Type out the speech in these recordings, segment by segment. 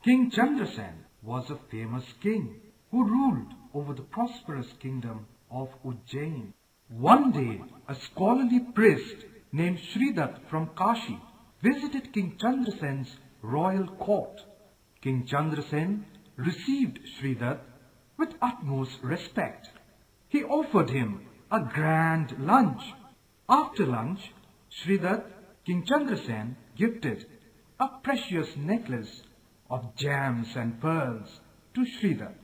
King Chandrasan was a famous king who ruled over the prosperous kingdom of Ujjain. One day, a scholarly priest named Shridat from Kashi visited King Chandrasen's royal court. King Chandrasen received Shridat with utmost respect. He offered him a grand lunch. After lunch, Shridat, King Chandrasen, gifted a precious necklace of gems and pearls to Shridat.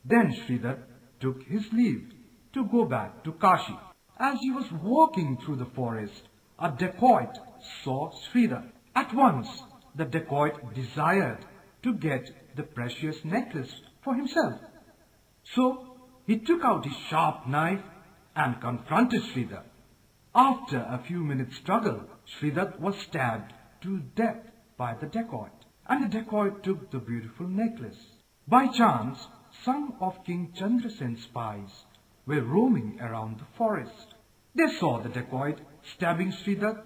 Then Shridat took his leave to go back to Kashi. As he was walking through the forest, a dacoit saw Shridat. At once, the dacoit desired to get the precious necklace for himself. So, he took out his sharp knife and confronted Shridat. After a few minutes' struggle, Shridat was stabbed to death by the dacoit, and the dacoit took the beautiful necklace. By chance, some of King Chandrasen's spies were roaming around the forest. They saw the dacoit stabbing Shridat.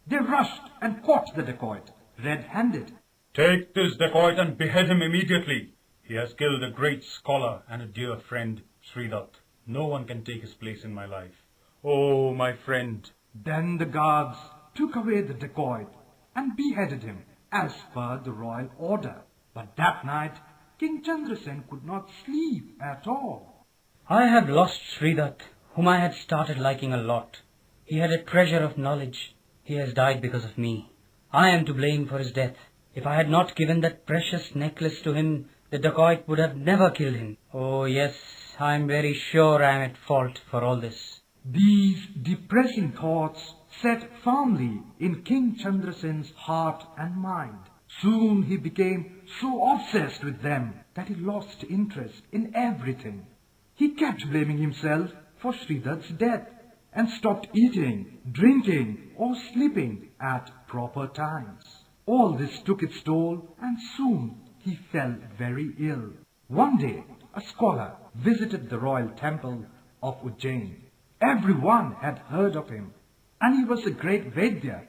They rushed and caught the dacoit red-handed. "Take this dacoit and behead him immediately. He has killed a great scholar and a dear friend, Shridat. No one can take his place in my life. Oh, my friend." Then the guards took away the dacoit and beheaded him as per the royal order. But that night, King Chandrasen could not sleep at all. I have lost Shridat, whom I had started liking a lot. He had a treasure of knowledge. He has died because of me. I am to blame for his death. If I had not given that precious necklace to him, the dacoit would have never killed him. Oh yes, I am very sure I am at fault for all this. These depressing thoughts set firmly in King Chandrasen's heart and mind. Soon he became so obsessed with them that he lost interest in everything. He kept blaming himself for Shridat's death and stopped eating, drinking or sleeping at proper times. All this took its toll and soon he fell very ill. One day, a scholar visited the royal temple of Ujjain. Everyone had heard of him, and he was a great Vaidya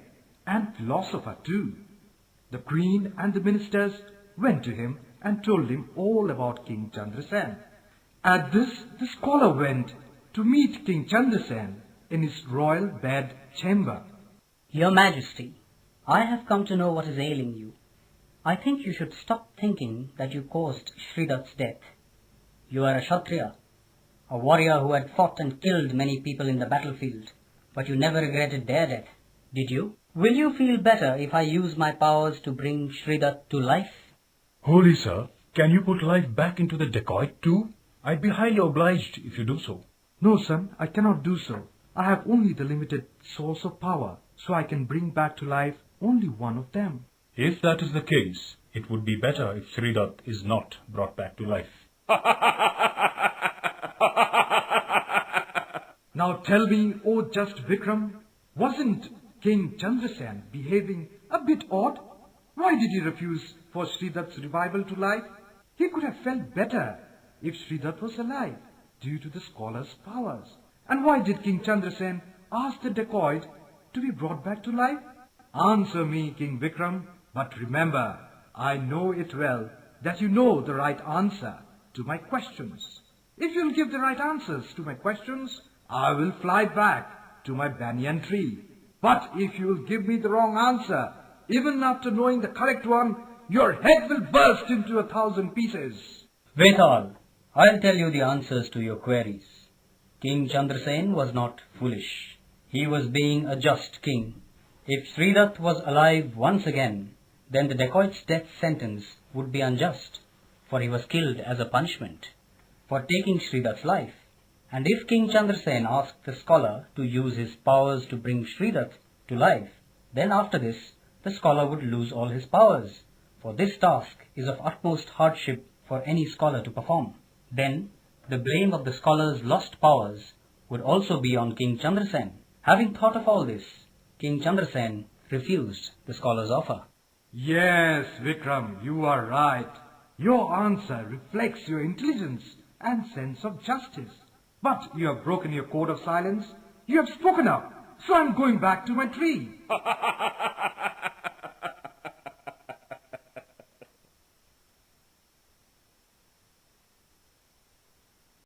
and philosopher too. The queen and the ministers went to him and told him all about King Chandrasen. At this, the scholar went to meet King Chandrasen in his royal bed chamber. Your Majesty, I have come to know what is ailing you. I think you should stop thinking that you caused Shridat's death. You are a Kshatriya, a warrior who had fought and killed many people in the battlefield, but you never regretted their death, did you? Will you feel better if I use my powers to bring Shridat to life? "Holy sir, can you put life back into the dacoit too? I'd be highly obliged if you do so." No, son, I cannot do so. I have only the limited source of power, so I can bring back to life only one of them. If that is the case, it would be better if Shridat is not brought back to life. Now tell me, O just Vikram, wasn't King Chandrasen behaving a bit odd? Why did he refuse for Shridat's revival to life? He could have felt better if Shridat was alive due to the scholar's powers. And why did King Chandrasen ask the dacoit to be brought back to life? Answer me, King Vikram, but remember, I know it well that you know the right answer to my questions. If you'll give the right answers to my questions, I will fly back to my banyan tree. But if you will give me the wrong answer, even after knowing the correct one, your head will burst into 1,000 pieces. Vetal, I'll tell you the answers to your queries. King Chandrasen was not foolish. He was being a just king. If Shridat was alive once again, then the dacoit's death sentence would be unjust, for he was killed as a punishment for taking Shridat's life. And if King Chandrasen asked the scholar to use his powers to bring Shridat to life, then after this, the scholar would lose all his powers, for this task is of utmost hardship for any scholar to perform. Then, the blame of the scholar's lost powers would also be on King Chandrasen. Having thought of all this, King Chandrasen refused the scholar's offer. Yes, Vikram, you are right. Your answer reflects your intelligence and sense of justice. But you have broken your code of silence. You have spoken up, so I'm going back to my tree.